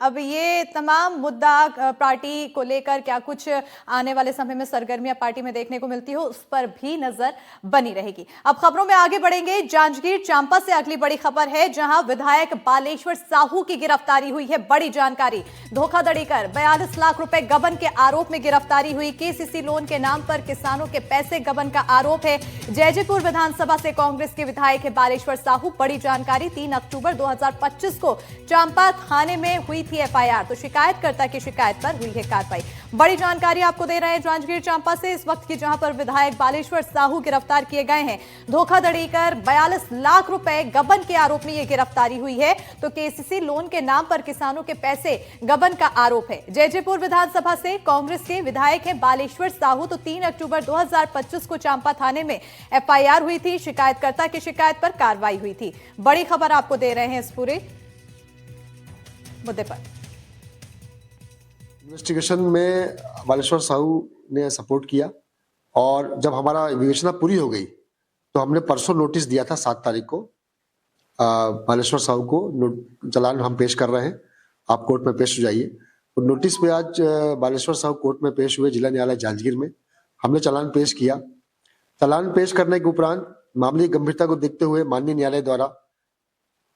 अब ये तमाम मुद्दा पार्टी को लेकर क्या कुछ आने वाले समय में सरगर्मियां पार्टी में देखने को मिलती हो, उस पर भी नजर बनी रहेगी। अब खबरों में आगे बढ़ेंगे। जांजगीर चांपा से अगली बड़ी खबर है, जहां विधायक बालेश्वर साहू की गिरफ्तारी हुई है। बड़ी जानकारी, धोखाधड़ी कर 42 लाख रुपए गबन के आरोप में गिरफ्तारी हुई। केसीसी लोन के नाम पर किसानों के पैसे गबन का आरोप है। जैजैपुर विधानसभा से कांग्रेस के विधायक है बालेश्वर साहू। बड़ी जानकारी, 3 अक्टूबर 2025 को चांपा थाने में हुई थी एफआईआर, तो शिकायतकर्ता की शिकायत पर हुई है कार्रवाई। बड़ी जानकारी आपको दे रहे हैं जांजगीर चांपा से इस वक्त की, जहां पर विधायक बालेश्वर साहू गिरफ्तार किए गए हैं। धोखाधड़ी कर 42 लाख रुपए गबन के आरोप में यह गिरफ्तारी हुई है। तो केसीसी लोन के नाम पर किसानों के पैसे गबन का आरोप है। जैजैपुर विधानसभा से कांग्रेस के विधायक हैं बालेश्वर साहू। तो 3 अक्टूबर 2025 को चांपा थाने में एफआईआर हुई थी। शिकायतकर्ता की शिकायत पर कार्रवाई हुई थी। बड़ी खबर आपको दे रहे हैं इस पूरे मुद्दे पर। इन्वेस्टिगेशन में बालेश्वर साहू ने सपोर्ट किया और जब हमारा विवेचना पूरी हो गई तो हमने परसों नोटिस दिया था 7 तारीख को बालेश्वर साहू को। चालान हम पेश कर रहे हैं, आप कोर्ट में पेश हो जाइए। तो नोटिस पे आज बालेश्वर साहू कोर्ट में पेश हुए, जिला न्यायालय जांजगीर में। हमने चालान पेश किया। चालान पेश करने के उपरांत मामले की गंभीरता को देखते हुए माननीय न्यायालय द्वारा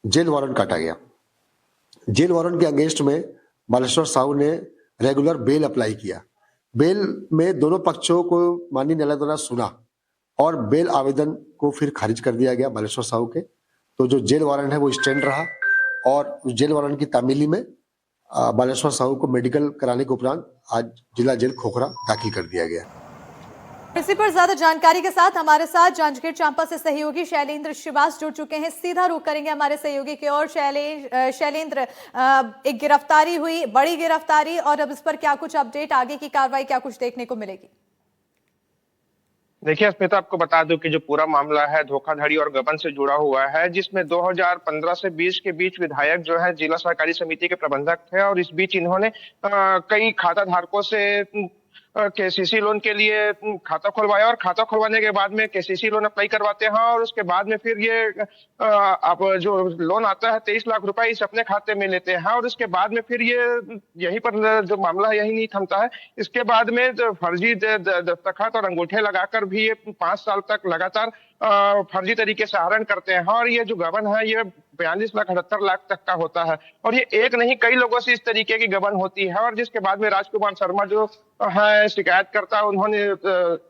जेल वारंट काटा गया। जेल वारंट के अगेंस्ट में बालेश्वर साहू ने रेगुलर बेल अप्लाई किया। बेल में दोनों पक्षों को माननीय न्यायालय द्वारा सुना और बेल आवेदन को फिर खारिज कर दिया गया बालेश्वर साहू के। तो जो जेल वारंट है वो स्टैंड रहा और उस जेल वारंट की तामीली में बालेश्वर साहू को मेडिकल कराने के उपरांत आज जिला जेल खोखरा दाखिल कर दिया गया। इसी पर ज्यादा जानकारी के साथ हमारे साथ जांजगीर चांपा से सहयोगी शैलेंद्र श्रीवास जुड़ चुके हैं। सीधा रुख करेंगे हमारे सहयोगी की ओर। शैलेंद्र, एक गिरफ्तारी हुई, बड़ी गिरफ्तारी, और अब इस पर क्या कुछ अपडेट, आगे की कार्रवाई क्या कुछ देखने को मिलेगी? देखिए स्मिता, आपको बता दूं कि जो पूरा मामला है धोखाधड़ी और गबन से जुड़ा हुआ है, जिसमें 2015 से 20 के बीच विधायक जो है जिला सहकारी समिति के प्रबंधक थे और इस बीच इन्होंने कई खाता धारकों से केसीसी लोन के लिए खाता खुलवाया और खाता खुलवाने के बाद में केसीसी लोन अप्लाई करवाते हैं और उसके बाद में फिर ये अब जो लोन आता है 23 लाख रुपए इस अपने खाते में लेते हैं और उसके बाद में फिर ये यहीं पर जो मामला है यही नहीं थमता है। इसके बाद में फर्जी दस्तखत और अंगूठे लगाकर भी ये 5 साल तक लगातार फर्जी तरीके से आहरण करते हैं और ये जो गबन है ये 42,78,00,000 तक का होता है और ये एक नहीं कई लोगों से इस तरीके की गबन होती है। और जिसके बाद में राजकुमार शर्मा जो है शिकायतकर्ता, उन्होंने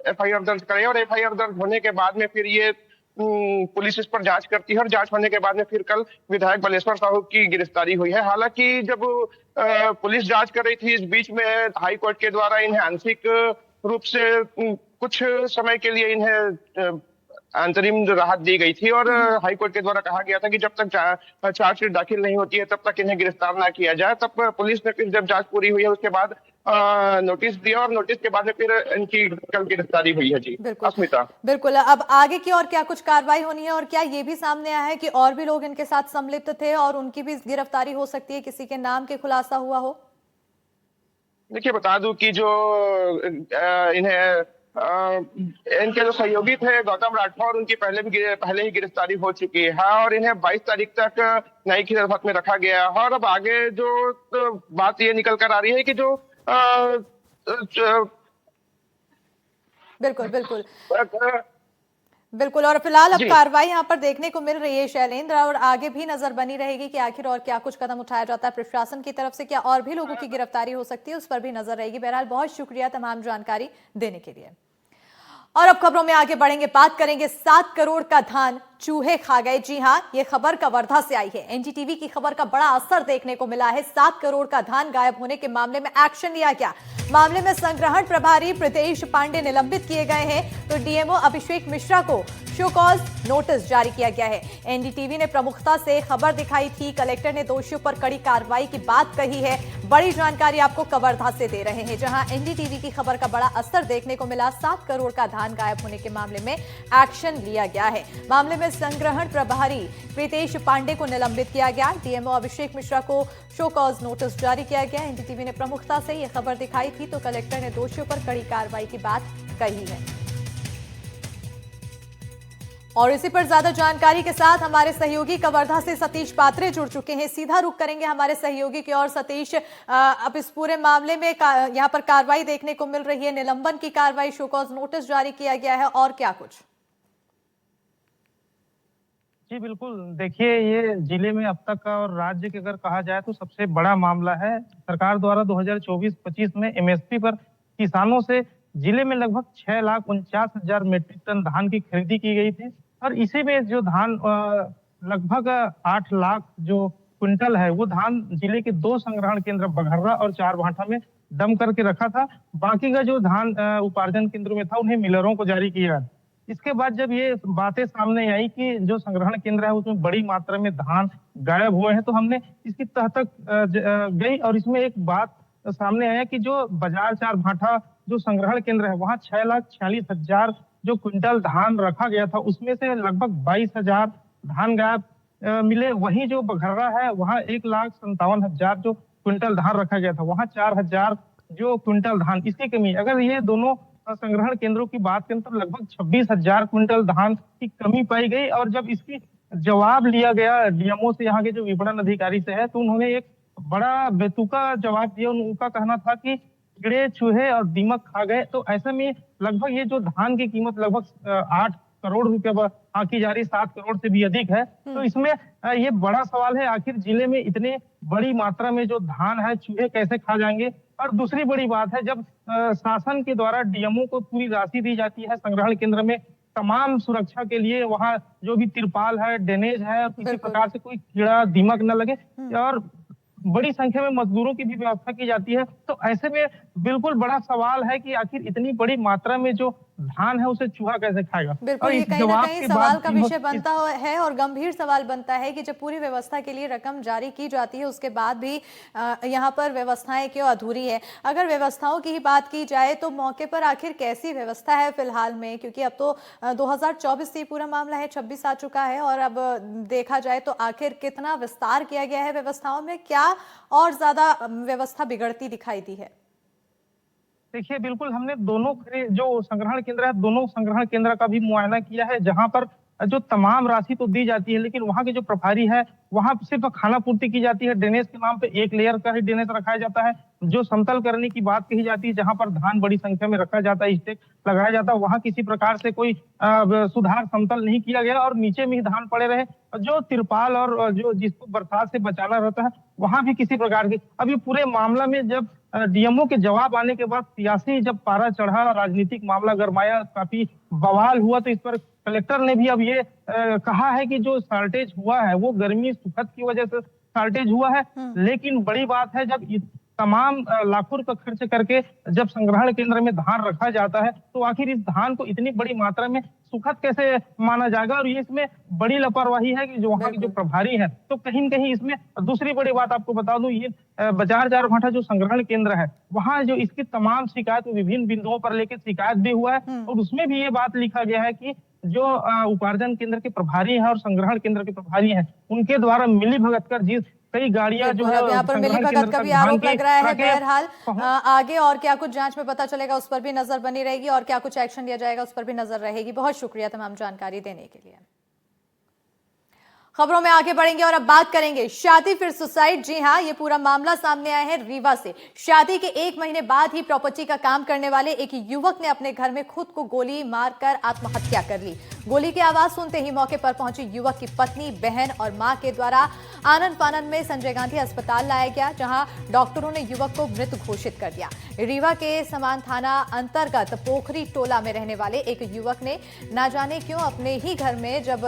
एफआईआर दर्ज कराई और एफआईआर दर्ज होने के बाद में फिर ये पुलिस इस पर जांच करती है और जांच होने के बाद में फिर कल विधायक बालेश्वर साहू की गिरफ्तारी हुई है। हालांकि जब पुलिस जांच कर रही थी, इस बीच में हाई कोर्ट के द्वारा इन्हें आंशिक रूप से कुछ समय के लिए इन्हें अंतरिम राहत दी गई थी और हाईकोर्ट के द्वारा कहा गया था कि जब तक चार्जशीट दाखिल नहीं होती है तब तक इन्हें गिरफ्तार ना किया जाए। तब पुलिस ने फिर जब जांच पूरी हुई है उसके बाद नोटिस दिया और नोटिस के बाद में फिर इनकी कल गिरफ्तारी हुई है। जी अस्मिता, बिल्कुल। अब आगे की और क्या कुछ कार्रवाई होनी है और क्या ये भी सामने आया है कि और भी लोग इनके साथ संलिप्त थे और उनकी भी गिरफ्तारी हो सकती है, किसी के नाम के खुलासा हुआ हो? देखिए बता दूं कि जो इन्हें इनके जो सहयोगी थे गौतम राठौर, उनकी पहले ही गिरफ्तारी हो चुकी है और इन्हें 22 तारीख तक न्यायिक हिरासत में रखा गया है। और अब आगे जो बात ये निकल कर आ रही है कि जो बिल्कुल बिल्कुल बिल्कुल। और फिलहाल अब कार्रवाई यहाँ पर देखने को मिल रही है शैलेंद्र, और आगे भी नजर बनी रहेगी कि आखिर और क्या कुछ कदम उठाया जाता है प्रशासन की तरफ से, क्या और भी लोगों की गिरफ्तारी हो सकती है, उस पर भी नजर रहेगी। बहरहाल बहुत शुक्रिया तमाम जानकारी देने के लिए। और अब खबरों में आगे बढ़ेंगे, बात करेंगे 7 करोड़ का धान चूहे खा गए। जी हां, ये खबर कवर्धा से आई है। एनडीटीवी की खबर का बड़ा असर देखने को मिला है। 7 करोड़ का धान गायब होने के मामले में एक्शन लिया गया। मामले में संग्रहण प्रभारी प्रीतेश पांडे निलंबित किए गए हैं, तो डीएमओ अभिषेक मिश्रा को शो कॉज नोटिस जारी किया गया है। एनडीटीवी ने प्रमुखता से खबर दिखाई थी। कलेक्टर ने दोषियों पर कड़ी कार्रवाई की बात कही है। बड़ी जानकारी आपको कवर्धा से दे रहे हैं, जहां एनडीटीवी की खबर का बड़ा असर देखने को मिला। 7 करोड़ का धान गायब होने के मामले में एक्शन लिया गया है। मामले में संग्रहण प्रभारी प्रीतेश पांडे को निलंबित किया गया। डीएमओ अभिषेक मिश्रा को शो कॉज नोटिस जारी किया गया। एनडीटीवी ने प्रमुखता से यह खबर दिखाई थी, तो कलेक्टर ने दोषियों पर कड़ी कार्रवाई की बात कही है। और इसी पर ज्यादा जानकारी के साथ हमारे सहयोगी कवर्धा से सतीश पात्रे जुड़ चुके हैं। सीधा रुख करेंगे हमारे सहयोगी की ओर। सतीश, अब इस पूरे मामले में यहाँ पर कार्रवाई देखने को मिल रही है, निलंबन की कार्रवाई, शो कॉज नोटिस जारी किया गया है और क्या कुछ? जी बिल्कुल, देखिए ये जिले में अब तक का और राज्य के अगर कहा जाए तो सबसे बड़ा मामला है। सरकार द्वारा 2024-25 में एमएसपी पर किसानों से जिले में लगभग 6,49,000 मीट्रिक टन धान की खरीदी की गई थी और इसी में जो धान लगभग 8 लाख जो क्विंटल है वो धान जिले के 2 संग्रहण केंद्र बघर्रा और चारभाठा में दम करके रखा था। बाकी का जो धान उपार्जन केंद्रों में था उन्हें मिलरों को जारी किया। इसके बाद जब ये बातें सामने आई कि जो संग्रहण केंद्र है उसमें बड़ी मात्रा में धान गायब हुए हैं, तो हमने इसकी तह तक गई और इसमें एक बात सामने आया कि जो बाजार चारभाठा जो संग्रहण केंद्र है वहां 6,46,000 जो क्विंटल धान रखा गया था उसमें से लगभग 22,000 धान गायब मिले। वहीं जो बघर्रा है वहां 1,57,000 जो क्विंटल धान रखा गया था वहां 4,000 जो क्विंटल धान, इसकी कमी। अगर ये दोनों संग्रहण केंद्रों की बात करें तो लगभग 26,000 क्विंटल धान की कमी पाई गई और जब इसकी जवाब लिया गया डीएमओ से, यहाँ के जो विपणन अधिकारी से है, तो उन्होंने एक बड़ा बेतुका जवाब दिया। उनका कहना था कि कीड़े चूहे और दीमक खा गए। तो ऐसे में लगभग ये जो धान की कीमत लगभग 8 करोड़ रुपए आंकी जा रही, 7 करोड़ से भी अधिक है। तो इसमें ये बड़ा सवाल है, आखिर जिले में इतने बड़ी मात्रा में जो धान है चूहे कैसे खा जाएंगे। और दूसरी बड़ी बात है, जब शासन के द्वारा डीएमओ को पूरी राशि दी जाती है संग्रहण केंद्र में तमाम सुरक्षा के लिए, वहां जो भी तिरपाल है, ड्रेनेज है, और किसी प्रकार से कोई कीड़ा दीमक न लगे और बड़ी संख्या में मजदूरों की भी व्यवस्था की जाती है, तो ऐसे में बिल्कुल बड़ा सवाल है कि आखिर इतनी बड़ी मात्रा में जो धान है उसे चूहा कैसे खाएगा। बिल्कुल, ये कहीं ना कहीं सवाल का विषय बनता है और गंभीर सवाल बनता है कि जब पूरी व्यवस्था के लिए रकम जारी की जाती है उसके बाद भी यहाँ पर व्यवस्थाएं क्यों अधूरी है। अगर व्यवस्थाओं की ही बात की जाए तो मौके पर आखिर कैसी व्यवस्था है फिलहाल में, क्योंकि अब तो 2024 से पूरा मामला है, 26 आ चुका है और अब देखा जाए तो आखिर कितना विस्तार किया गया है व्यवस्थाओं में, क्या और ज्यादा व्यवस्था बिगड़ती दिखाई दी है? देखिए बिल्कुल, हमने दोनों जो संग्रहण केंद्र है दोनों संग्रहण केंद्र का भी मुआयना किया है, जहां पर जो तमाम राशि तो दी जाती है लेकिन वहां के जो प्रभारी है वहां सिर्फ खाना पूर्ति की जाती है। ड्रेनेज के नाम पे एक लेयर का ही ड्रेनेज रखाया जाता है। जो समतल करने की बात कही जाती है, जहां पर धान बड़ी संख्या में रखा जाता है, स्टेक लगाया जाता है, वहां किसी प्रकार से कोई सुधार समतल नहीं किया गया और नीचे में ही धान पड़े रहे। जो तिरपाल और जो जिसको बरसात से बचाना रहता है वहां भी किसी प्रकार की। अब ये पूरे मामला में जब डीएमओ के जवाब आने के बाद सियासी जब पारा चढ़ा, राजनीतिक मामला गरमाया, काफी बवाल हुआ, तो इस पर कलेक्टर ने भी अब ये कहा है कि जो शॉर्टेज हुआ है वो गर्मी सुखद की वजह से शॉर्टेज हुआ है। लेकिन बड़ी बात है, जब तमाम लाखों रुपए खर्च करके जब संग्रहण केंद्र में धान रखा जाता है तो आखिर इस धान को इतनी बड़ी मात्रा में सुखद कैसे माना जाएगा। और ये इसमें बड़ी लापरवाही है कि जो वहाँ के जो प्रभारी है, तो कहीं न कहीं इसमें दूसरी बड़ी बात आपको बता दूं, ये बाजार चारभाठा जो संग्रहण केंद्र है वहां जो इसकी तमाम शिकायत विभिन्न बिंदुओं पर लेकर शिकायत भी हुआ है और उसमें भी ये बात लिखा गया है कि जो उपार्जन केंद्र के प्रभारी हैं और संग्रहण केंद्र के प्रभारी हैं उनके द्वारा मिली भगत कर जिस कई गाड़ियां जो है यहाँ पर मिली भगत का भी आरोप लग रहा है। बहरहाल आगे और क्या कुछ जांच में पता चलेगा उस पर भी नजर बनी रहेगी और क्या कुछ एक्शन लिया जाएगा उस पर भी नजर रहेगी। बहुत शुक्रिया तमाम जानकारी देने के लिए। खबरों में आगे बढ़ेंगे और अब बात करेंगे शादी फिर सुसाइड। जी हां, ये पूरा मामला सामने आया है रीवा से। शादी के 1 महीने बाद ही प्रॉपर्टी का काम करने वाले एक युवक ने अपने घर में खुद को गोली मारकर आत्महत्या कर ली। गोली की आवाज सुनते ही मौके पर पहुंची युवक की पत्नी, बहन और मां के द्वारा आनन फानन में संजय गांधी अस्पताल लाया गया, जहां डॉक्टरों ने युवक को मृत घोषित कर दिया। रीवा के समान थाना अंतर्गत पोखरी टोला में रहने वाले एक युवक ने ना जाने क्यों अपने ही घर में, जब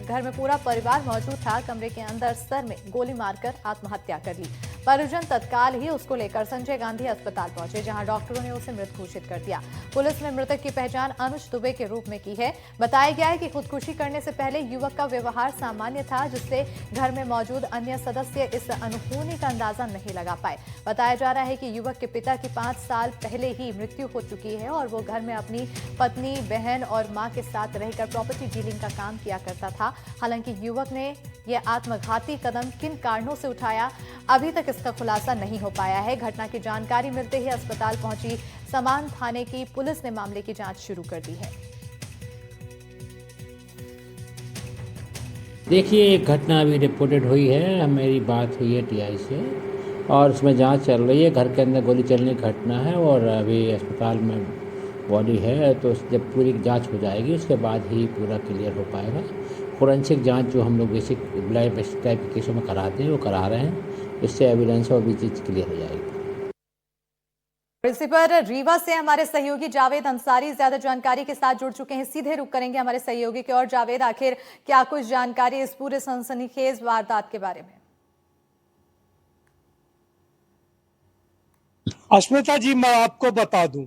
घर में पूरा परिवार मौजूद था, कमरे के अंदर सर में गोली मारकर आत्महत्या कर ली। परिजन तत्काल ही उसको लेकर संजय गांधी अस्पताल पहुंचे, जहां डॉक्टरों ने उसे मृत घोषित कर दिया। पुलिस ने मृतक की पहचान अनुज दुबे के रूप में की है। बताया गया है कि खुदकुशी करने से पहले युवक का व्यवहार सामान्य था, जिससे घर में मौजूद अन्य सदस्य इस अनहोनी का अंदाजा नहीं लगा पाए। बताया जा रहा है कि युवक के पिता की 5 साल पहले ही मृत्यु हो चुकी है और वो घर में अपनी पत्नी, बहन और मां के साथ रहकर प्रॉपर्टी डीलिंग का काम किया करता था। हालांकि युवक ने यह आत्मघाती कदम किन कारणों से उठाया, अभी तक इसका खुलासा नहीं हो पाया है। घटना की जानकारी मिलते ही अस्पताल पहुंची समान थाने की पुलिस ने मामले की जांच शुरू कर दी है। देखिए, एक घटना अभी रिपोर्टेड हुई है, मेरी बात हुई है टीआई से और उसमें जांच चल रही है। घर के अंदर गोली चलने की घटना है और अभी अस्पताल में बॉडी है, तो जब पूरी जांच हो जाएगी उसके बाद ही पूरा क्लियर हो पाएगा। फोरेंसिक जांच जो हम लोग बेसिक ब्लड बेसिक टाइप के केसों में कराते हैं वो करा रहे हैं, इससे एविडेंस और भी चीज़ क्लियर हो जाएगी। इसी पर रीवा से हमारे सहयोगी जावेद अंसारी ज्यादा जानकारी के साथ जुड़ चुके हैं। सीधे रुक करेंगे हमारे सहयोगी की ओर। जावेद, आखिर क्या कुछ जानकारी इस पूरे सनसनीखेज वारदात के बारे में? अश्मिता जी, मैं आपको बता दूं,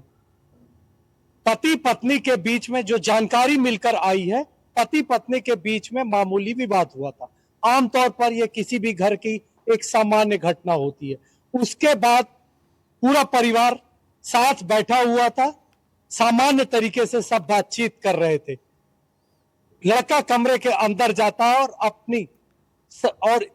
पति पत्नी के बीच में जो जानकारी मिलकर आई है, पति पत्नी के बीच में मामूली विवाद हुआ था। आमतौर पर यह किसी भी घर की एक सामान्य घटना होती है। उसके बाद पूरा परिवार साथ बैठा हुआ था, सामान्य तरीके से सब बातचीत कर रहे थे। लड़का कमरे के अंदर जाता है और